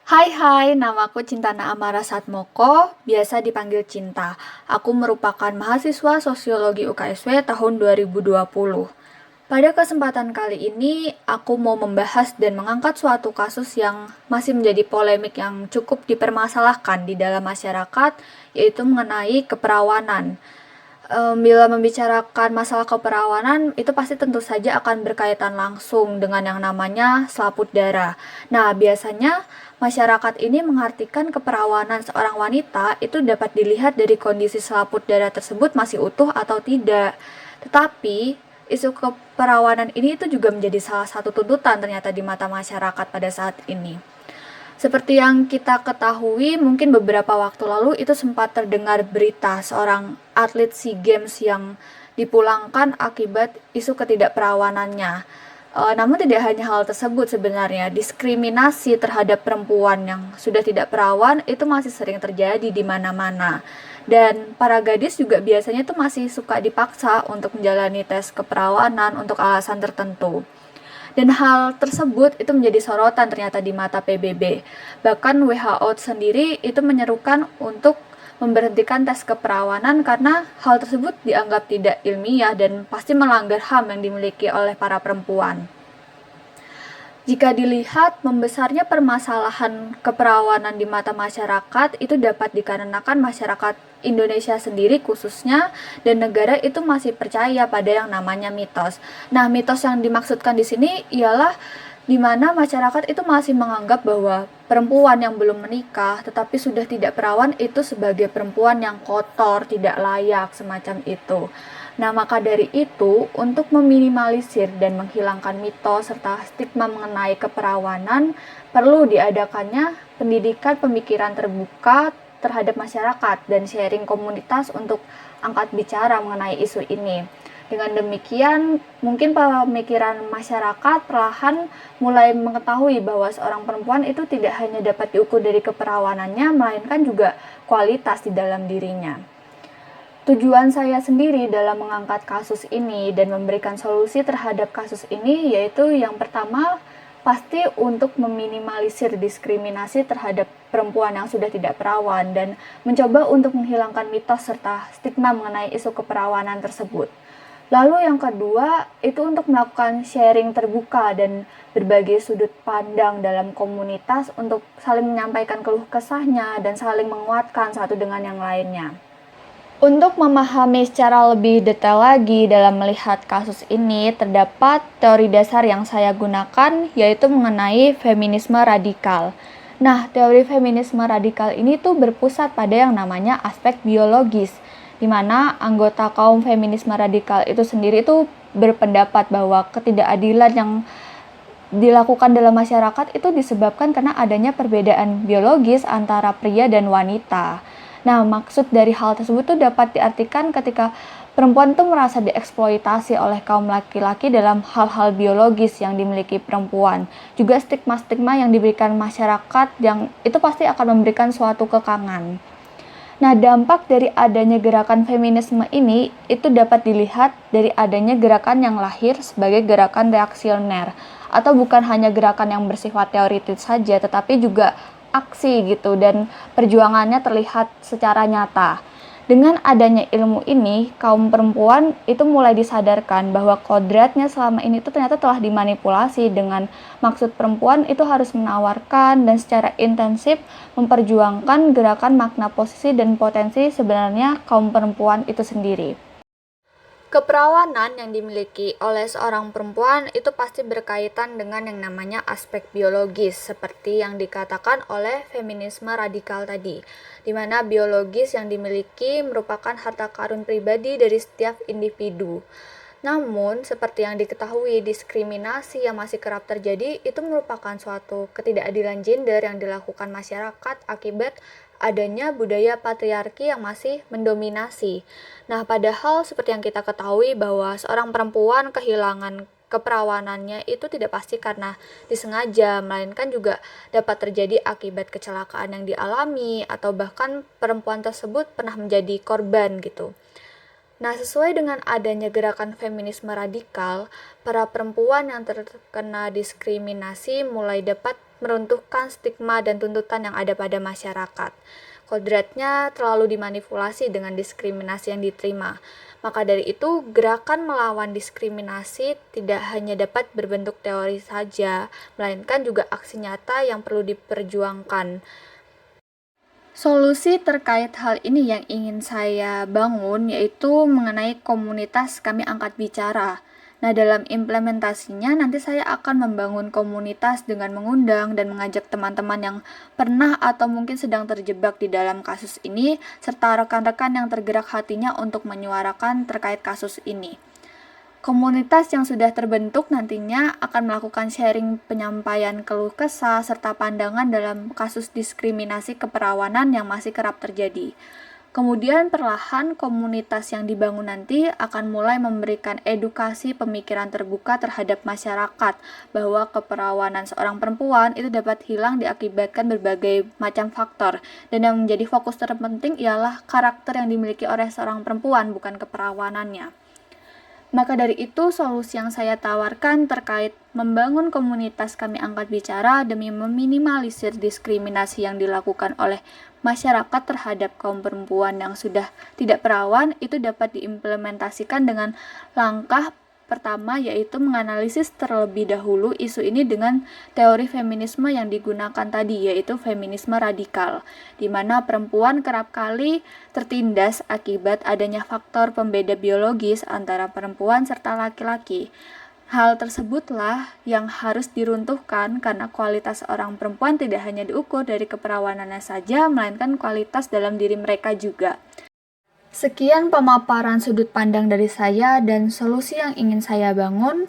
Hai, namaku Cintana Amara Satmoko, biasa dipanggil Cinta. Aku merupakan mahasiswa Sosiologi UKSW tahun 2020. Pada kesempatan kali ini, aku mau membahas dan mengangkat suatu kasus yang masih menjadi polemik yang cukup dipermasalahkan di dalam masyarakat, yaitu mengenai keperawanan. Bila membicarakan masalah keperawanan, itu pasti tentu saja akan berkaitan langsung dengan yang namanya selaput darah. Nah, biasanya masyarakat ini mengartikan keperawanan seorang wanita itu dapat dilihat dari kondisi selaput darah tersebut masih utuh atau tidak. Tetapi, isu keperawanan ini itu juga menjadi salah satu tuntutan ternyata di mata masyarakat pada saat ini. Seperti yang kita ketahui, mungkin beberapa waktu lalu itu sempat terdengar berita seorang atlet SEA Games yang dipulangkan akibat isu ketidakperawanannya. Namun tidak hanya hal tersebut sebenarnya, diskriminasi terhadap perempuan yang sudah tidak perawan itu masih sering terjadi di mana-mana. Dan para gadis juga biasanya itu masih suka dipaksa untuk menjalani tes keperawanan untuk alasan tertentu. Dan hal tersebut itu menjadi sorotan ternyata di mata PBB. Bahkan WHO sendiri itu menyerukan untuk memberhentikan tes keperawanan karena hal tersebut dianggap tidak ilmiah dan pasti melanggar HAM yang dimiliki oleh para perempuan. Jika dilihat membesarnya permasalahan keperawanan di mata masyarakat itu dapat dikarenakan masyarakat Indonesia sendiri khususnya dan negara itu masih percaya pada yang namanya mitos. Nah, mitos yang dimaksudkan di sini ialah di mana masyarakat itu masih menganggap bahwa perempuan yang belum menikah tetapi sudah tidak perawan itu sebagai perempuan yang kotor, tidak layak, semacam itu. Nah, maka dari itu, untuk meminimalisir dan menghilangkan mitos serta stigma mengenai keperawanan, perlu diadakannya pendidikan pemikiran terbuka terhadap masyarakat dan sharing komunitas untuk angkat bicara mengenai isu ini. Dengan demikian, mungkin pemikiran masyarakat perlahan mulai mengetahui bahwa seorang perempuan itu tidak hanya dapat diukur dari keperawanannya, melainkan juga kualitas di dalam dirinya. Tujuan saya sendiri dalam mengangkat kasus ini dan memberikan solusi terhadap kasus ini yaitu yang pertama pasti untuk meminimalisir diskriminasi terhadap perempuan yang sudah tidak perawan dan mencoba untuk menghilangkan mitos serta stigma mengenai isu keperawanan tersebut. Lalu yang kedua itu untuk melakukan sharing terbuka dan berbagai sudut pandang dalam komunitas untuk saling menyampaikan keluh kesahnya dan saling menguatkan satu dengan yang lainnya. Untuk memahami secara lebih detail lagi dalam melihat kasus ini, terdapat teori dasar yang saya gunakan, yaitu mengenai feminisme radikal. Nah, teori feminisme radikal ini tuh berpusat pada yang namanya aspek biologis, di mana anggota kaum feminisme radikal itu sendiri tuh berpendapat bahwa ketidakadilan yang dilakukan dalam masyarakat itu disebabkan karena adanya perbedaan biologis antara pria dan wanita. Nah, maksud dari hal tersebut tuh dapat diartikan ketika perempuan tuh merasa dieksploitasi oleh kaum laki-laki dalam hal-hal biologis yang dimiliki perempuan. Juga stigma-stigma yang diberikan masyarakat yang itu pasti akan memberikan suatu kekangan. Nah, dampak dari adanya gerakan feminisme ini itu dapat dilihat dari adanya gerakan yang lahir sebagai gerakan reaksioner atau bukan hanya gerakan yang bersifat teoritis saja tetapi juga aksi gitu dan perjuangannya terlihat secara nyata. Dengan adanya ilmu ini, kaum perempuan itu mulai disadarkan bahwa kodratnya selama ini itu ternyata telah dimanipulasi dengan maksud perempuan itu harus menawarkan dan secara intensif memperjuangkan gerakan makna posisi dan potensi sebenarnya kaum perempuan itu sendiri. Keperawanan yang dimiliki oleh seorang perempuan itu pasti berkaitan dengan yang namanya aspek biologis, seperti yang dikatakan oleh feminisme radikal tadi, di mana biologis yang dimiliki merupakan harta karun pribadi dari setiap individu. Namun, seperti yang diketahui, diskriminasi yang masih kerap terjadi itu merupakan suatu ketidakadilan gender yang dilakukan masyarakat akibat adanya budaya patriarki yang masih mendominasi. Nah, padahal seperti yang kita ketahui bahwa seorang perempuan kehilangan keperawanannya itu tidak pasti karena disengaja, melainkan juga dapat terjadi akibat kecelakaan yang dialami atau bahkan perempuan tersebut pernah menjadi korban gitu. Nah, sesuai dengan adanya gerakan feminisme radikal, para perempuan yang terkena diskriminasi mulai dapat meruntuhkan stigma dan tuntutan yang ada pada masyarakat. Kodratnya terlalu dimanipulasi dengan diskriminasi yang diterima. Maka dari itu, gerakan melawan diskriminasi tidak hanya dapat berbentuk teori saja, melainkan juga aksi nyata yang perlu diperjuangkan. Solusi terkait hal ini yang ingin saya bangun yaitu mengenai komunitas kami angkat bicara. Nah, dalam implementasinya nanti saya akan membangun komunitas dengan mengundang dan mengajak teman-teman yang pernah atau mungkin sedang terjebak di dalam kasus ini, serta rekan-rekan yang tergerak hatinya untuk menyuarakan terkait kasus ini. Komunitas yang sudah terbentuk nantinya akan melakukan sharing penyampaian keluh kesah serta pandangan dalam kasus diskriminasi keperawanan yang masih kerap terjadi. Kemudian perlahan komunitas yang dibangun nanti akan mulai memberikan edukasi pemikiran terbuka terhadap masyarakat bahwa keperawanan seorang perempuan itu dapat hilang diakibatkan berbagai macam faktor, dan yang menjadi fokus terpenting ialah karakter yang dimiliki oleh seorang perempuan, bukan keperawanannya. Maka dari itu, solusi yang saya tawarkan terkait membangun komunitas kami angkat bicara demi meminimalisir diskriminasi yang dilakukan oleh masyarakat terhadap kaum perempuan yang sudah tidak perawan itu dapat diimplementasikan dengan langkah pertama, yaitu menganalisis terlebih dahulu isu ini dengan teori feminisme yang digunakan tadi, yaitu feminisme radikal, di mana perempuan kerap kali tertindas akibat adanya faktor pembeda biologis antara perempuan serta laki-laki. Hal tersebutlah yang harus diruntuhkan karena kualitas seorang perempuan tidak hanya diukur dari keperawanannya saja, melainkan kualitas dalam diri mereka juga. Sekian pemaparan sudut pandang dari saya dan solusi yang ingin saya bangun.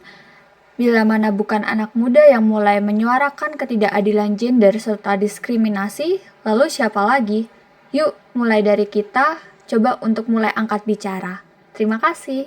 Bila mana bukan anak muda yang mulai menyuarakan ketidakadilan gender serta diskriminasi, lalu siapa lagi? Yuk, mulai dari kita, coba untuk mulai angkat bicara. Terima kasih.